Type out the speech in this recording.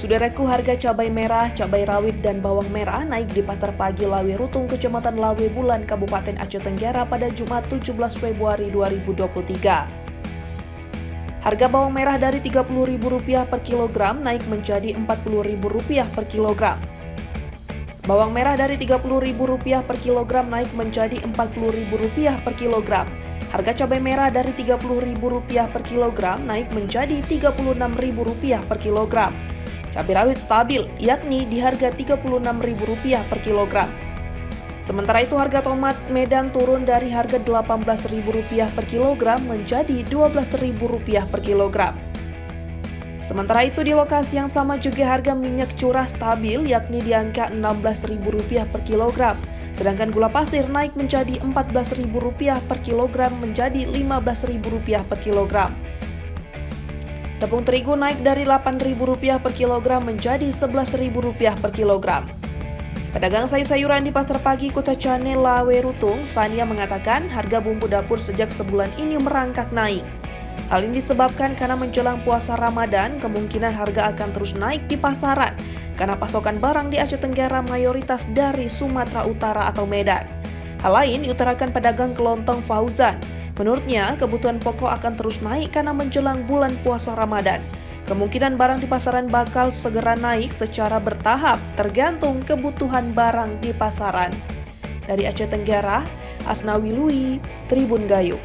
Saudaraku, harga cabai merah, cabai rawit, dan bawang merah naik di Pasar Pagi Lawe Rutung, Kecamatan Lawe Bulan, Kabupaten Aceh Tenggara pada Jumat 17 Februari 2023. Harga bawang merah dari Rp30.000 per kilogram naik menjadi Rp40.000 per kilogram. Bawang merah dari Rp30.000 per kilogram naik menjadi Rp40.000 per kilogram. Harga cabai merah dari Rp30.000 per kilogram naik menjadi Rp36.000 per kilogram. Cabai rawit stabil, yakni di harga Rp36.000 per kilogram. Sementara itu harga tomat Medan turun dari harga Rp18.000 per kilogram menjadi Rp12.000 per kilogram. Sementara itu di lokasi yang sama juga harga minyak curah stabil, yakni di angka Rp16.000 per kilogram. Sedangkan gula pasir naik menjadi Rp14.000 per kilogram menjadi Rp15.000 per kilogram. Tepung terigu naik dari Rp8.000 per kilogram menjadi Rp11.000 per kilogram. Pedagang sayur-sayuran di Pasar Pagi Kota Cane Lawe Rutung, Sania mengatakan harga bumbu dapur sejak sebulan ini merangkak naik. Hal ini disebabkan karena menjelang puasa Ramadan, kemungkinan harga akan terus naik di pasaran karena pasokan barang di Aceh Tenggara mayoritas dari Sumatera Utara atau Medan. Hal lain diutarakan pedagang kelontong Fauzan. Menurutnya, kebutuhan pokok akan terus naik karena menjelang bulan puasa Ramadan. Kemungkinan barang di pasaran bakal segera naik secara bertahap, tergantung kebutuhan barang di pasaran. Dari Aceh Tenggara, Asnawi Lui, Tribun Gayo.